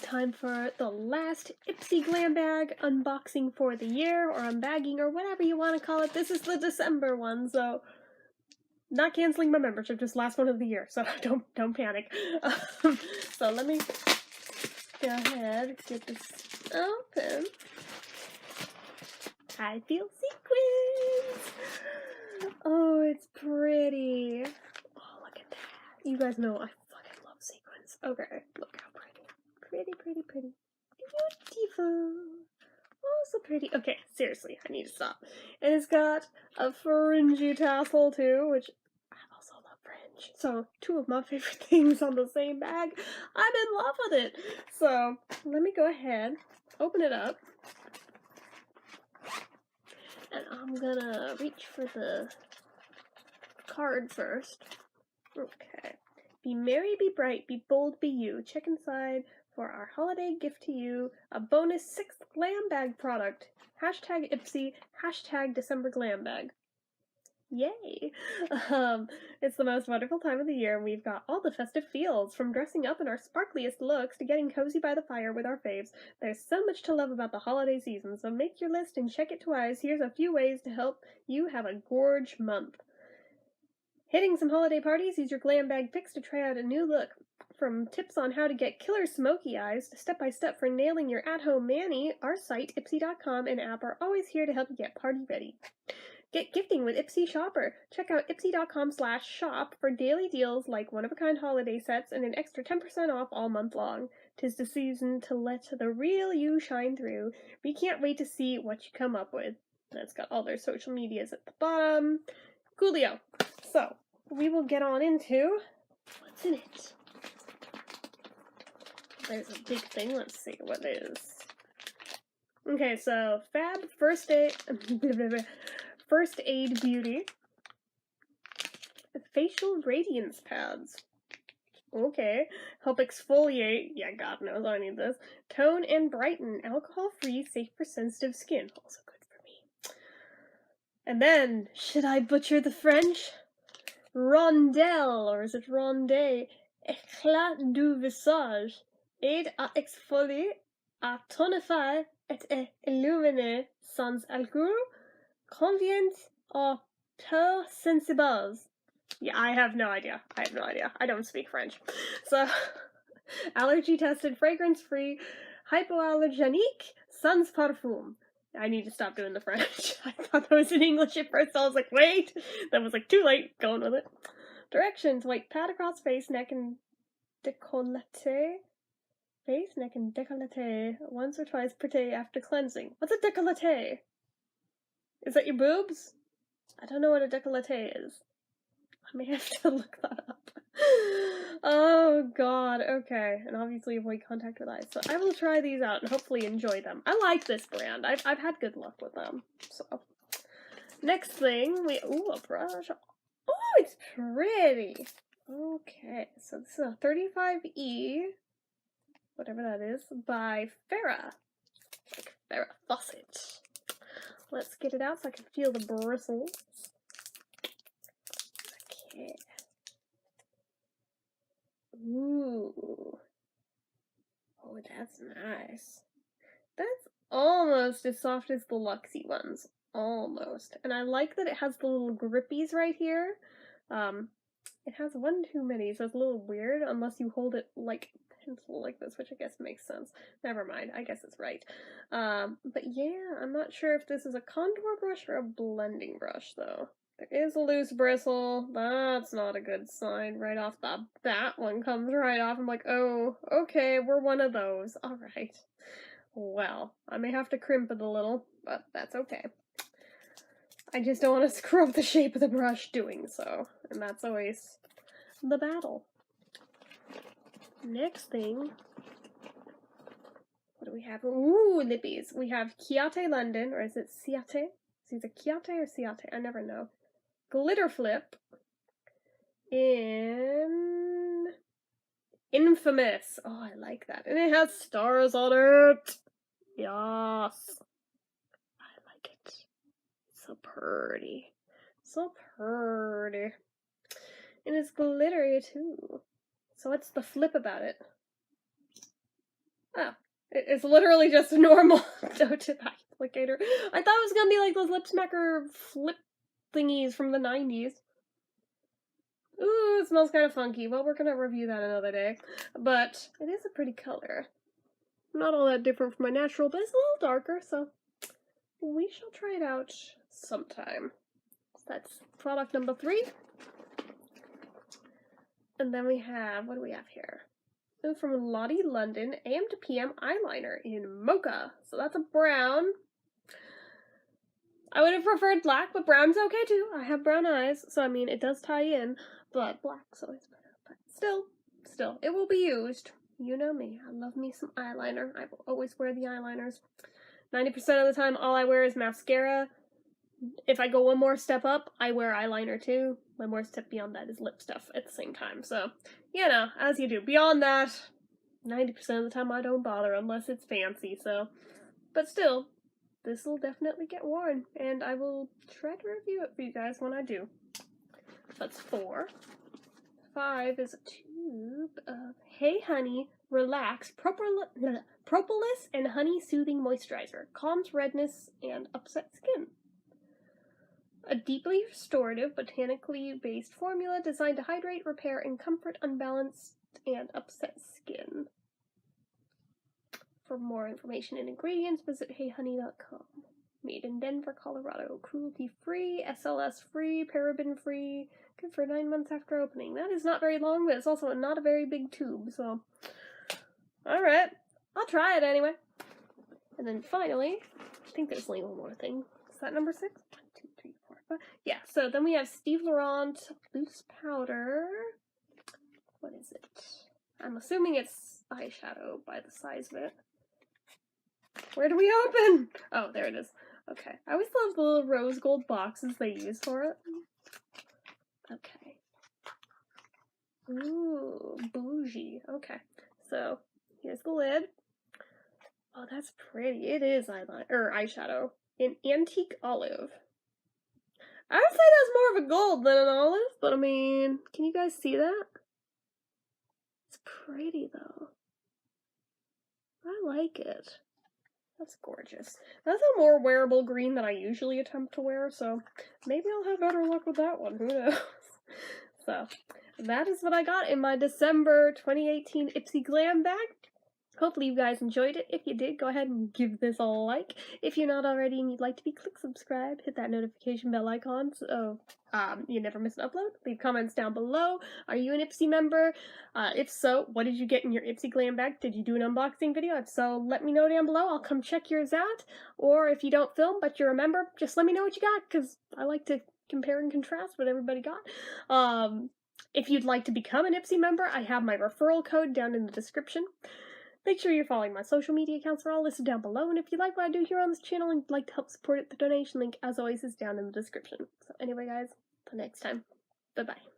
time for the last Ipsy Glam bag unboxing for the year, or unbagging, or whatever you want to call it. This is the December one, so not canceling my membership, just last one of the year, so don't panic. So let me go ahead, get this open. I feel sequins! Oh, it's pretty. Oh, look at that. You guys know I fucking love sequins. Okay, look how pretty. Pretty. Beautiful. Oh, so pretty. Okay, seriously, I need to stop. And it's got a fringy tassel too, which I also love fringe. So, two of my favorite things on the same bag. I'm in love with it. So, let me go ahead, open it up. And I'm gonna reach for the card first. Okay. Be merry, be bright, be bold, be you. Check inside for our holiday gift to you. A bonus 6th glam bag product. Hashtag Ipsy, hashtag December glam bag. Yay! It's the most wonderful time of the year, and we've got all the festive feels, from dressing up in our sparkliest looks to getting cozy by the fire with our faves. There's so much to love about the holiday season, so make your list and check it twice. Here's a few ways to help you have a gorge month. Hitting some holiday parties, use your glam bag picks to try out a new look. From tips on how to get killer smoky eyes to step-by-step for nailing your at-home mani, our site, Ipsy.com, and app are always here to help you get party ready. Get gifting with Ipsy Shopper. Check out ipsy.com/shop for daily deals like one-of-a-kind holiday sets and an extra 10% off all month long. 'Tis the season to let the real you shine through. We can't wait to see what you come up with. That's got all their social medias at the bottom. Coolio. So, we will get on into what's in it. There's a big thing. Let's see what it is. Okay, so Fab First Aid Beauty Facial Radiance Pads. Okay. Help exfoliate. Yeah, God knows I need this. Tone and brighten. Alcohol-free, safe for sensitive skin. Also good for me. And then, should I butcher the French? Rondelle, or is it Ronde? Éclat du visage. Aide à exfolier, à tonifier et à illuminer sans alcool. Convient aux peaux sensibles. Yeah, I have no idea. I don't speak French. So, allergy tested, fragrance free, hypoallergenique, sans parfum. I need to stop doing the French. I thought that was in English at first. I was like, wait. That was like too late. Going with it. Directions: white pat across face, neck, and décolleté. Face, neck, and décolleté. Once or twice per day after cleansing. What's a décolleté? Is that your boobs? I don't know what a décolleté is. I may have to look that up. Oh god, okay. And obviously avoid contact with eyes. So I will try these out and hopefully enjoy them. I like this brand. I've had good luck with them. So next thing, ooh, a brush. Oh, it's pretty. Okay, so this is a 35E, whatever that is, by Farrah. Like Farrah Fawcett. Let's get it out so I can feel the bristles. Okay. Ooh. Oh, that's nice. That's almost as soft as the Luxie ones. Almost. And I like that it has the little grippies right here. It has one too many, so it's a little weird unless you hold it like pencil like this, which I guess makes sense. Never mind, I guess it's right. But yeah, I'm not sure if this is a contour brush or a blending brush, though. There is a loose bristle. That's not a good sign. Right off the bat, one comes right off. I'm like, oh, okay, we're one of those. Alright. Well, I may have to crimp it a little, but that's okay. I just don't want to screw up the shape of the brush doing so. And that's always the battle. Next thing. What do we have? Ooh, lippies. We have Chiate London, or is it Ciate? Is it Chiate or Ciate? I never know. Glitter Flip. In Infamous. Oh, I like that. And it has stars on it. Yes. I like it. So pretty. So pretty. And it's glittery too. So what's the flip about it? Oh, it's literally just a normal doe tip applicator. I thought it was gonna be like those lip smacker flip thingies from the 90s. Ooh, it smells kind of funky. Well, we're gonna review that another day. But it is a pretty color. Not all that different from my natural, but it's a little darker, so we shall try it out sometime. So that's product number 3. And then we have, what do we have here? Ooh, from Lottie London, AM to PM eyeliner in Mocha. So that's a brown. I would have preferred black, but brown's okay too. I have brown eyes, so I mean, it does tie in, but black's always better. But still, it will be used. You know me, I love me some eyeliner. I will always wear the eyeliners. 90% of the time, all I wear is mascara. If I go one more step up, I wear eyeliner too. One more step beyond that is lip stuff at the same time. So, you know, as you do. Beyond that, 90% of the time I don't bother unless it's fancy, so. But still, this will definitely get worn, and I will try to review it for you guys when I do. That's 4. 5 is a tube of Hey Honey Relax Propolis and Honey Soothing Moisturizer. Calms redness and upset skin. A deeply restorative, botanically based formula designed to hydrate, repair, and comfort unbalanced and upset skin. For more information and ingredients, visit heyhoney.com. Made in Denver, Colorado. Cruelty-free, SLS-free, paraben-free. Good for 9 months after opening. That is not very long, but it's also not a very big tube, so. Alright. I'll try it anyway. And then finally, I think there's only one more thing. Is that number 6? 1, 2, 3, 4, 5. Yeah, so then we have Steve Laurent Loose Powder. What is it? I'm assuming it's eyeshadow by the size of it. Where do we open? Oh, there it is. Okay. I always love the little rose gold boxes they use for it. Okay. Ooh, bougie. Okay. So, here's the lid. Oh, that's pretty. It is eyeshadow in antique olive. I would say that's more of a gold than an olive, but I mean, can you guys see that? It's pretty though. I like it. That's gorgeous. That's a more wearable green than I usually attempt to wear, so maybe I'll have better luck with that one. Who knows? So, that is what I got in my December 2018 Ipsy Glam bag. Hopefully you guys enjoyed it. If you did, go ahead and give this a like. If you're not already and you'd like to be, click subscribe, hit that notification bell icon so you never miss an upload. Leave comments down below. Are you an Ipsy member? If so, what did you get in your Ipsy Glam bag? Did you do an unboxing video? If so, let me know down below. I'll come check yours out. Or if you don't film but you're a member, just let me know what you got because I like to compare and contrast what everybody got. If you'd like to become an Ipsy member, I have my referral code down in the description. Make sure you're following my social media accounts. They're all listed down below. And if you like what I do here on this channel and you'd like to help support it, the donation link, as always, is down in the description. So anyway, guys, until next time, bye-bye.